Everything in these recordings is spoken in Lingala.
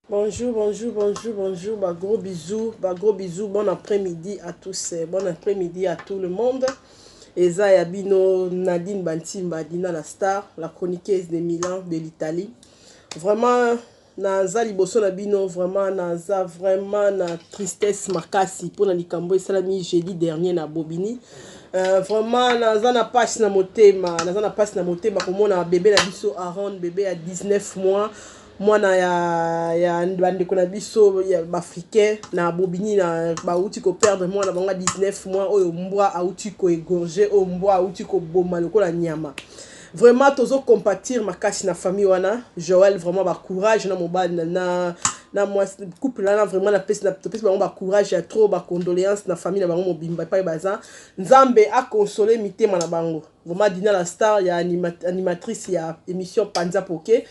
Bonjour, bonjour, bonjour, bonjour. Gros bisous. Bon après-midi à tous. Bon après-midi à tout le monde. Eza Yabino Nadine Bantimba, Dina la star, la chroniqueuse de Milan, de l'Italie. Vraiment, naza liboso na bino, vraiment, naza vraiment na tristesse makasi pour na likambo et salami jeudi dernier na Bobini. Vraiment, naza na passe na motema, komona bébé na biso Aaron, bébé à 19 mois. Mwana ya bandeko na biso ya bafricain na Bobini na bauti ko perdre mwana bango 19 mois oyo mbwa auti ko égorger oyo mbwa auti ko boma lokola nyama. Vraiment tozo compatir makasi na famille wana. Joël vraiment ba courage na mobali na moi couple là vraiment na pesi bango ba courage ya trop ba condoléances na famille na bango mobimba pa baza nzambe a consoler mitema na bango. Vraiment Dina la star ya animatrice ya émission Panza Poké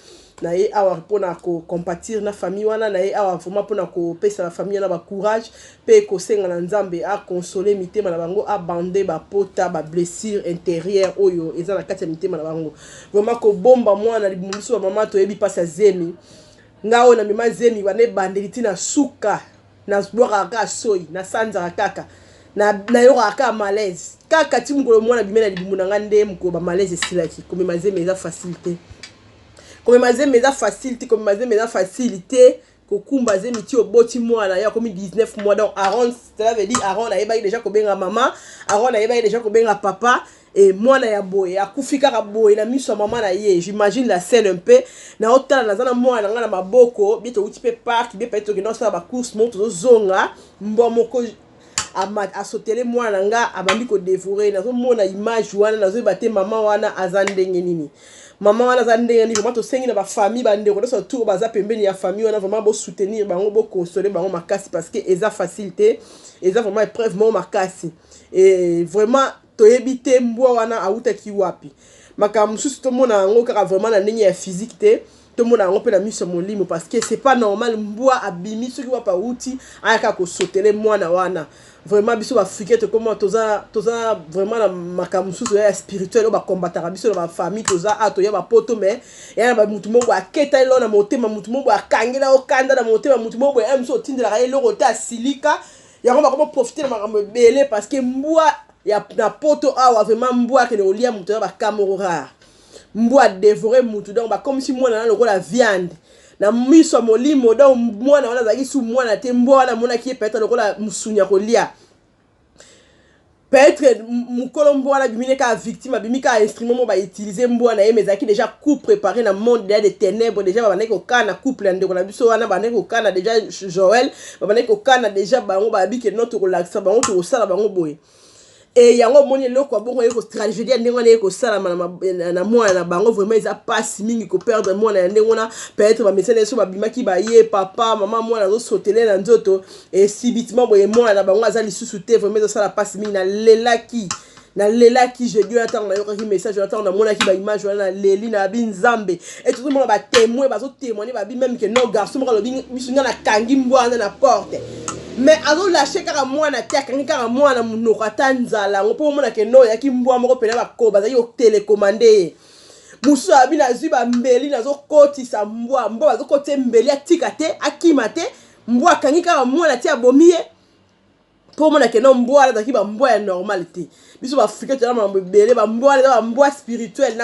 na ye awa pona ko compatir na famille wana na ye awa vraiment pona ko pesa la famille na ba courage pe ko senga na nzambe a consoler mitema na bango a bander ba pota ba blessure intérieure oyo eza na kati ya mitema na bango. Vraiment ko bomba mwana libumiso ba mama to yebi pasa zemi ngao na mima zemi wane bandeliti na suka na zbora ka soyi na sanza kaka na yo ka malaise kaka ti mukolo mwana bimena libumu na ngande muko ba malaise silaki comme mazemi eza facilité. Comme mazemi eza facilité, comme mazemi eza facilité, kokumba zemi ti oboti mwana ya comme 19 mois donc Aaron, cela veut dire Aaron a yeba déjà ko benga maman, Aaron a yeba déjà ko benga papa et mwana ya boye akufika ka boye na miso maman na ye. J'imagine la scène un peu na otala na zana mwana nga na maboko, bieto uti pe park, bien peut-être que non ça ba course moto zonga, mbomoko a sotele mwana nga abandi ko dévorer nazo mona image wana nazo bate maman wana azandenge nini. Maman wana zandenge nini vraiment to sengi na ba famille bande ko so tour baza pembeni ya famille wana vraiment bo soutenir bango bo consoler bango makasi parce que eza facilité eza vraiment épreuve mo makasi et vraiment to yebite mbwa wana auta ki wapi maka mususu to mona ngo kaka vraiment na ndenge ya physique te to mona ngo pe na miso molimo parce que c'est pas normal mbwa abimi soki wapa uti ayaka ko sotele mwana wana. Vraiment biso africain te comment toza vraiment na makambo susu ya spirituel ba combattre biso na ba famille toza ato ya ba poto mais ya ba mutu moko aketa elo na motema mutu moko akangela okanda na motema mutu moko ya miso tindela ka elo rota silika ya ngoma ko profiter na makambo belé parce que mbwa ya na poto awa vraiment mbwa ke ne olia mutu ya ba kamoro rare mbwa dévorer mutu donc ba comme si mwana na lokola viande na miso molimo donc mwana wana zaki su mwana te mbwa wana mona ki peut-être lokola musunya kolia peut-être mukolo mbwa wana bimine ka victime bimine ka instrument mo ba utiliser mbwa na ye mais zaki déjà coup préparé na monde des ténèbres déjà ba baneko kana couple ndeko na biso wana baneko kana déjà Joël ba baneko kana déjà bango ba biki notre relaxa bango to sala bango boye et yango moni loko bongo yeko tragédie ndenge wana yeko sala na mwana na bango vraiment eza passe mingi ko perdre mwana ndenge wana peut-être ba médecin so ba bimaki ba ye papa maman mwana zo sotele na nzoto et subitement boye mwana na bango azali susu te vraiment eza sala passe mingi na lelaki je Dieu attend na yoka ki message attend na mona ki ba image wana leli na binzambe et tout le monde ba témoin ba zo témoigner ba bi même que non garçon mo lobi bisunga na kangi mbwa na porte mais azo lâcher kaka mwana te akangi kaka mwana munoko ata nzala ngo po mona ke no ya ki mbwa moko pena bakoba za yo télécommander musu abi na zwi ba mbeli nazo kotisa mbwa bazo kote mbeli atika te akima te mbwa akangi kaka mwana te abomie po mona ke no mbwa la ki ba mbwa ya normalité biso ba africain tena ba mbele ba mbwa la ba mbwa spirituel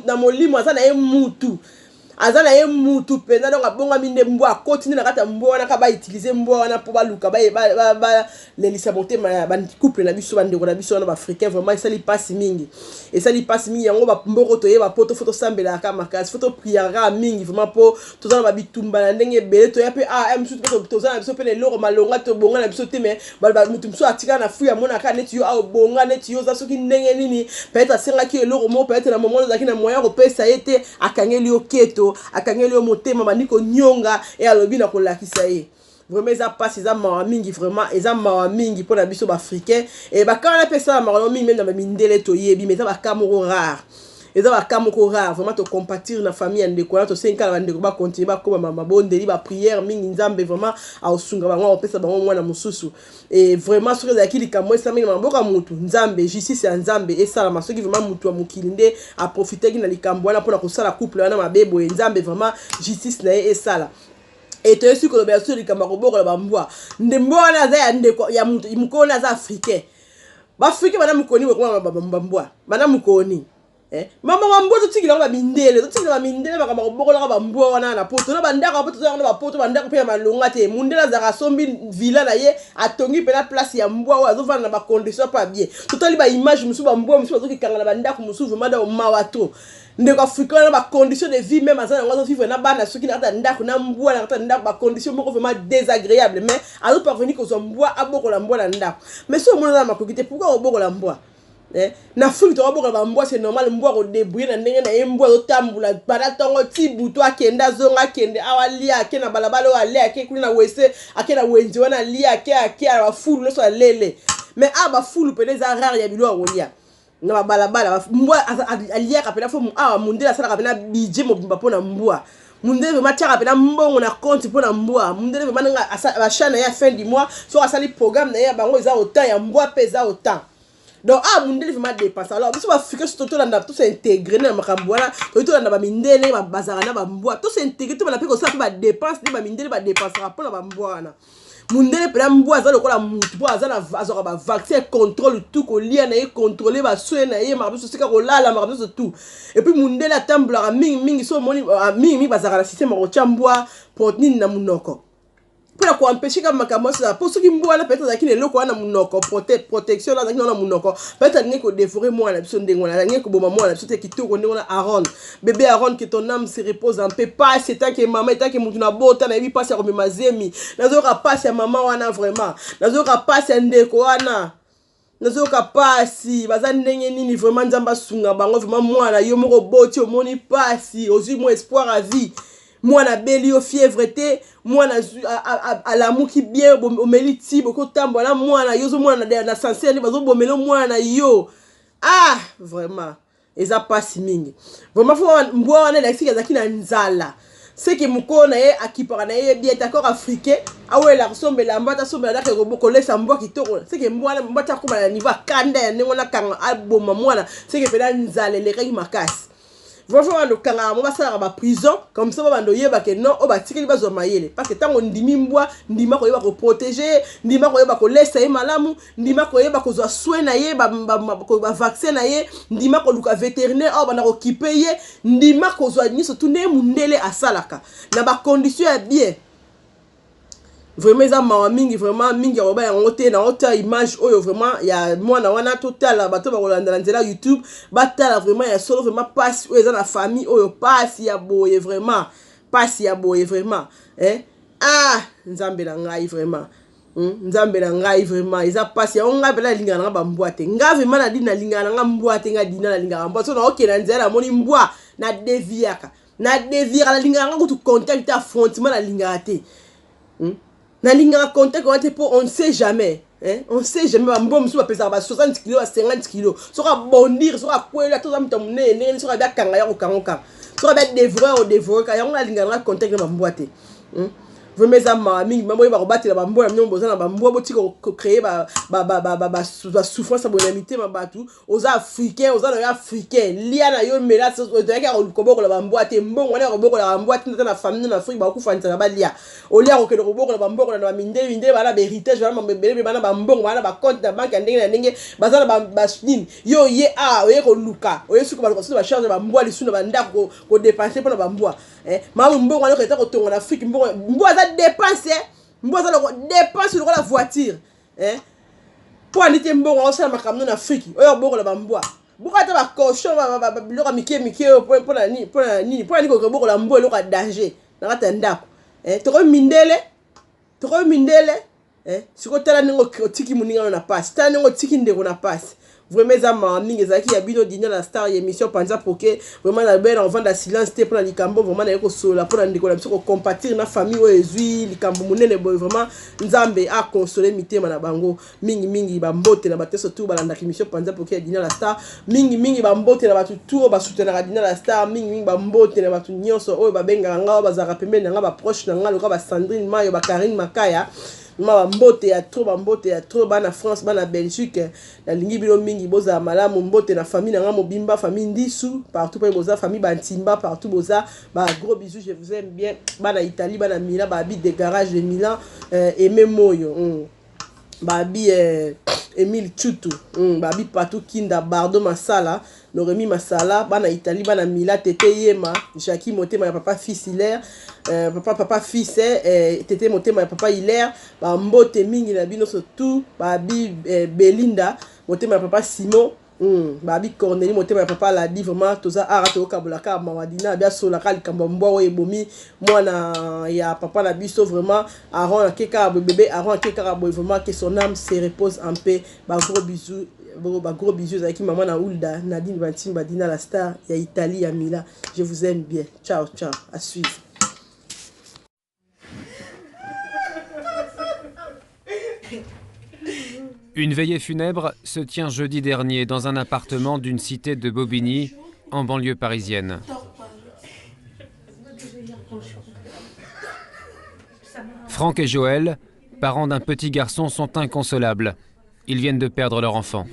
na molimo aza na ye mutu azana ye mutu pena donc abonga minde mbwa continue na kata mbwa wana ka ba utiliser mbwa wana po ba luka ba lelisa motema ba couple na biso bandeko na biso wana ba africain vraiment ça li passe mingi et ça li passe mingi yango ba mboko to ye ba poto photo sambela ka makasi photo priara mingi vraiment po to za ba bitumba na ndenge bele to ya pe musu to za na biso pe le loro malonga to bonga na biso te mais ba mutu musu atika na fu ya mona ka neti yo a bonga neti yo za soki ndenge nini peut-être asenga ki loro mo peut-être na moment zaki na moyen ko pesa yete akangeli oketo akangeli yo motema maniko nyonga et alobi na kolakisa ye vraiment eza passe eza mawa mingi vraiment eza mawa mingi pona biso ba africain et ba kana pesa mawa mingi même na mindele to yebi mais eza ba kamoro rare eza ba kamoko rare vraiment to compatir na famille ndeko na to 5 ans ndeko ba continuer ba ko ba mabondeli ba prière mingi nzambe vraiment a osunga bango opesa bango mwana mususu et vraiment sur les akili kamwe ça mingi maboka mutu nzambe justice ya nzambe et ça la masoki vraiment mutu wa mukilinde a profiter na likambo wana pona ko sala couple wana mabebo nzambe vraiment justice na et ça la et tu es sûr que le berceau du Cameroun la bamboa ndembo na za ya ndeko ya mutu imkona za africain ba africain bana mukoni kwa bamboa bana mukoni mama bamboa tutikila ba mindele tutikila ba mindele ba Cameroun la bamboa wana na poto na bandaka poto na ba poto bandaka pe malonga te mundela za kasombi villa na ye atongi pe na place ya mboa wa azova na ba condition pas bien totali ba image musu bamboa musu bazoki kangala bandaka musu vraiment da mawato ndeko africain na ba condition de vie même azana ngazo vivre na bana soki na kata ndako na mboa na kata ndako ba condition moko vraiment désagréable mais alors parvenir ko zo mboa aboko la mboa na ndako mais so mona na makokite pourquoi oboko la mboa na fulu to oboko la mboa c'est normal mboa ko débrouiller na ndenge na mboa zo tambula bana tongo ti buto akenda zonga kende awali ake na balabalo ale ake kuna wese ake na wenzi wana li ake ba fulu no so lele mais ba fulu pe des rare ya bilo awolia na ba balabala mbwa alia kapela fo mundela sala kapela bije mobimba pona mbwa mundele ma tia kapela mbongo na compte pona mbwa mundele mananga ba chana ya fin du mois so asali programme na ya bango eza autant ya mbwa pesa autant donc mundele vraiment dépense alors biso ba fika surtout là tout s'intégrer na makambo wana to na ba mindele ba bazara na ba mbwa tout s'intégrer to ba pe ko sa ba dépense ni ba mindele ba dépense pona ba mbwa wana mundele pela mbwa za lokola mutu po azana azoka ba vaccin contrôle tout ko lia na ye contrôler ba soin na ye mabiso sika ko lala mabiso tout et puis mundele atambula mingi so moni mingi bazaka na système ko chambwa protéine na munoko pour ko empêcher comme makambo ça pour ceux qui mbwa na peut-être zakine loko na munoko protection na zakine na munoko peut-être ni ko déforer moi na biso ndengo na ni ko boma moi na biso te kitoko ndengo na Aaron bébé Aaron que ton âme se repose en paix pas c'est tant que maman tant que mutu na bota na bi passe ko mazemi nazoka passe ya maman wana vraiment nazoka passe ndeko wana nazoka passe baza ndenge nini vraiment nzamba sunga bango vraiment mwana yo moko boti omoni passe ozi mo espoir à vie mwana beli o fièvre te mwana à l'amour qui bien omeli ti boko tambola mwana yo zo mwana na sincère ni bazo bomelo mwana yo vraiment eza passe mingi vraiment fo mbwa wana la sika zakina nzala c'est que mukona ye akipara na ye bien d'accord africain awela kusombela mbata sombela dake ko lesa mbwa kitoko c'est que mbwa mbata ko na niveau kanda ya ndengona kanga album mwana c'est que pela nzala le reki makasi vraiment ndo kanga mo basala ba prison comme ça bando yeba ke non o batikeli bazo mayele parce que tango ndimi mbwa ndima ko yeba ko protéger ndima ko yeba ko lesa ye malamu ndima ko yeba ko zo soin na ye ba vaccin na ye ndima ko luka vétérinaire o bana ko kipe ye ndima ko zo ni surtout ne mundele asalaka na ba condition ya bien vraiment ça m'a mingi vraiment mingi roba ya ngote na ota image oyo vraiment ya mwana wana total bato ba kolanda nzela YouTube batala vraiment ya solo vraiment passe oyo za na famille oyo passe ya boye vraiment nzambe na ngai vraiment nzambe na ngai vraiment eza passe ya onga bela lingana nga bambwate nga vraiment na dina lingana nga mbwate nga dina na lingana mbwate so na okena nzela moni mbwa na deviaka na lingana nga kutu contact affrontement na lingana te na linga contact on te pour on sait jamais on sait jamais mbom so pesa ba 60 kg 50 kg so ka bondir so ka kwela to zamta munene so ka ba kanga ya ko kangoka so ka ba dévorer ka ya on la linga na contact na mbwate vraiment ça m'a mingi mambo ba ko batela ba mboya mnyombo za na ba mboya boti ko créer ba souffrance à bonamité ma batu aux africains aux africains lia na yo mela so de ka ko boko la ba mboate mbongo na ko boko la mboate na famille na Afrique ba ku fanta na ba lia o lia ko ke ko boko la ba mbongo na mindele ba na héritage ba mbele ba na ba mbongo ba na ba compte de banque ndenge na ndenge ba za na ba nini yo ye o ye ko luka o ye suko ba ko so ba charge ba mboa li suna ba ndako ko dépenser pour na ba mboa mamu mbongo na ko ta ko tonga na Afrique mbongo za dépenser mbongo za ko dépense sur la voiture pour aller mbongo au sama kamno na Afrique oyo mbongo la ba mboa bukata ba cochon ba biloko mike pour na ni pour ni ko mbongo la mboa lo ka danger na kata ndako to mindele siko tala ningo tiki muninga na passe tala ningo tiki ndeko na passe vraiment ça m'a mingi ezaki ya bino dina la star émission panza poke vraiment na belle en vendre silence te pour la likambo vraiment na yeko sola pour na ndeko na biso ko compatir na famille o ezui likambo munene boy vraiment nzambe a consoler mitema na bango mingi ba mbote na bateso tout balanda émission panza poke ya dina la star mingi ba mbote na batu tout ba soutenir dina la star mingi ba mbote na batu nyonso oyo ba benga nga ba zaka pembe na nga ba proche na nga loka ba Sandrine Mayo ba Karine Makaya Mbote ya trop bana France bana Belgique la lingi bino mingi boza malamu mbote na famille na mobimba famille Ndisu partout pe boza famille Bantimba partout boza ba gros bisous je vous aime bien bana Italie bana Milan ba habite des garages de Milan Aimé Moyo babi Emile Chutu babi partout Kinda Bardo Masala Noremi Masala bana Italie bana Mila Tete Yema Jackie Motema ya papa fils Hilaire papa fils Tete Motema ya papa Hilaire ba mbote mingi na bino surtout babi Belinda Motema ya papa Simon babi Cornelie Motema ya papa Ladi vraiment toza arato kabulaka mawadina bia solaka likambo mbwa ebomi mwana ya papa na biso vraiment Aaron akeka bébé Aaron akeka vraiment que son âme se repose en paix ba gros bisous avec maman na Hulda Nadine Bantimba Dina la star ya Italie ya Mila je vous aime bien ciao à suivre. Une veillée funèbre se tient jeudi dernier dans un appartement d'une cité de Bobigny, en banlieue parisienne. Franck et Joël, parents d'un petit garçon, sont inconsolables. Ils viennent de perdre leur enfant.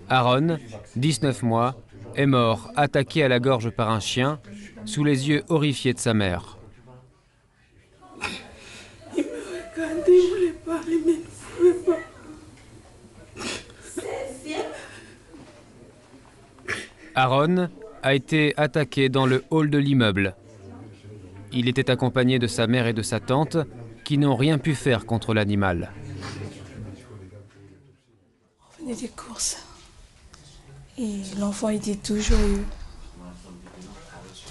Aaron, 19 mois, est mort, attaqué à la gorge par un chien, sous les yeux horrifiés de sa mère. Il voulait parler, mais il ne pouvait pas. Aaron a été attaqué dans le hall de l'immeuble. Il était accompagné de sa mère et de sa tante qui n'ont rien pu faire contre l'animal. On faisait des courses et l'enfant était toujours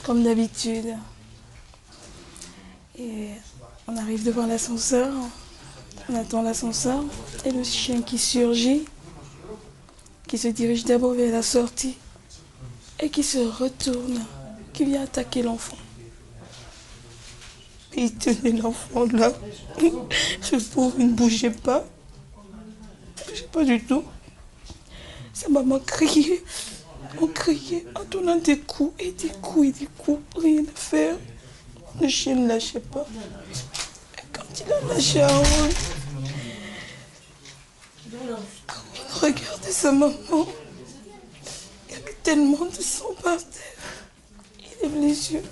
comme d'habitude. Et on arrive devant l'ascenseur, on attend l'ascenseur et le chien qui surgit, qui se dirige d'abord vers la sortie et qui se retourne, qui vient attaquer l'enfant. Il tenait l'enfant là, ce pauvre il ne bougeait pas du tout. Sa maman criait, on criait en donnant des coups et des coups et des coups, rien à faire. Le chien ne lâchait pas. Et quand il a lâché Aaron, il regardait sa maman. Il y avait tellement de sang par terre. Il lève les yeux.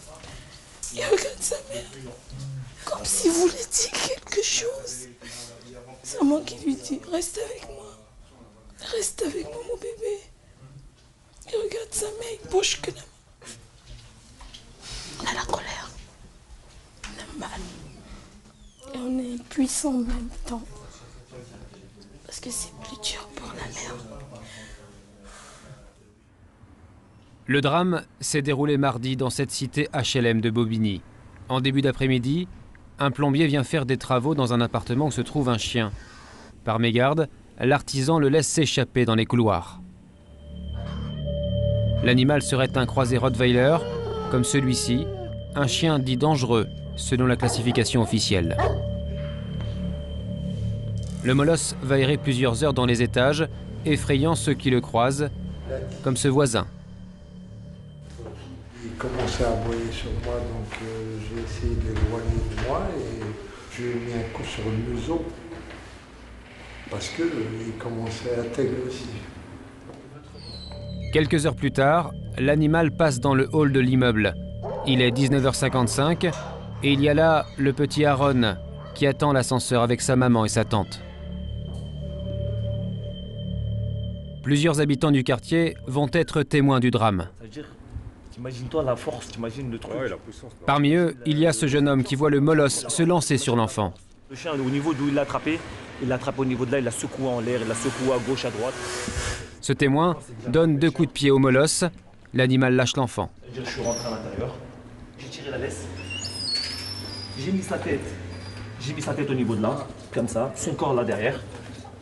Il regarde sa mère. Comme s'il voulait dire quelque chose. Sa maman qui lui dit « Reste avec moi. Reste avec moi, mon bébé. » Il regarde sa mère, il bouge que la main. On a la colère. Mal. Et on est impuissant en même temps. Parce que c'est plus dur pour la mère. Le drame s'est déroulé mardi dans cette cité HLM de Bobigny. En début d'après-midi, un plombier vient faire des travaux dans un appartement où se trouve un chien. Par mégarde, l'artisan le laisse s'échapper dans les couloirs. L'animal serait un croisé Rottweiler, comme celui-ci, un chien dit dangereux, selon la classification officielle. Le molosse va errer plusieurs heures dans les étages, effrayant ceux qui le croisent, comme ce voisin. Il commençait à aboyer sur moi, donc j'ai essayé de l'éloigner de moi et je lui ai mis un coup sur le museau parce qu'il commençait à attaquer aussi. Quelques heures plus tard, l'animal passe dans le hall de l'immeuble. Il est 19h55 et il y a là le petit Aaron qui attend l'ascenseur avec sa maman et sa tante. Plusieurs habitants du quartier vont être témoins du drame. T'imagines-toi la force, t'imagines le truc. Ouais, la puissance. Parmi eux, il y a ce jeune homme qui voit le molosse se lancer sur l'enfant. Le chien, au niveau d'où il l'a attrapé au niveau de là, il l'a secoué en l'air, il l'a secoué à gauche, à droite. Ce témoin donne 2 coups de pied au molosse. L'animal lâche l'enfant. Je suis rentré à l'intérieur, j'ai tiré la laisse, j'ai mis sa tête au niveau de là, comme ça, son corps là derrière.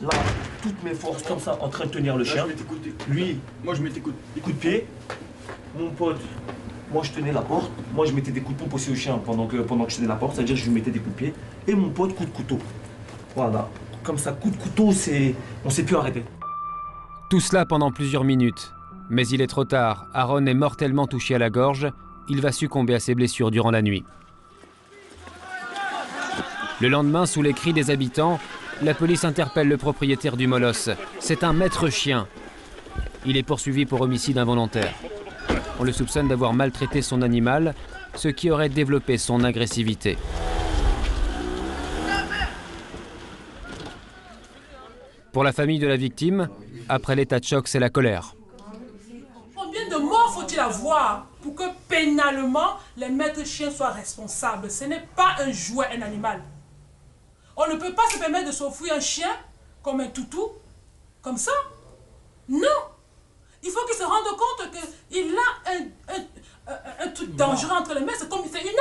Là, toutes mes forces comme ça, en train de tenir le chien. Lui, moi je mettais des coups de pied. Mon pote, moi je tenais la porte. Moi je mettais des coups de pompe aussi au chien pendant que je tenais la porte. C'est-à-dire que je lui mettais des coups de pied. Et mon pote, coup de couteau. Voilà. Comme ça, coup de couteau, on s'est plus arrêté. Tout cela pendant plusieurs minutes. Mais il est trop tard. Aaron est mortellement touché à la gorge. Il va succomber à ses blessures durant la nuit. Le lendemain, sous les cris des habitants, la police interpelle le propriétaire du molosse. C'est un maître chien. Il est poursuivi pour homicide involontaire. On le soupçonne d'avoir maltraité son animal, ce qui aurait développé son agressivité. Pour la famille de la victime, après l'état de choc, c'est la colère. Combien de morts faut-il avoir pour que pénalement les maîtres chiens soient responsables? Ce n'est pas un jouet, un animal. On ne peut pas se permettre de s'offrir un chien comme un toutou, comme ça. Non. Il faut qu'il se rende compte qu'il a un truc dangereux entre les mains. C'est comme c'est une arme.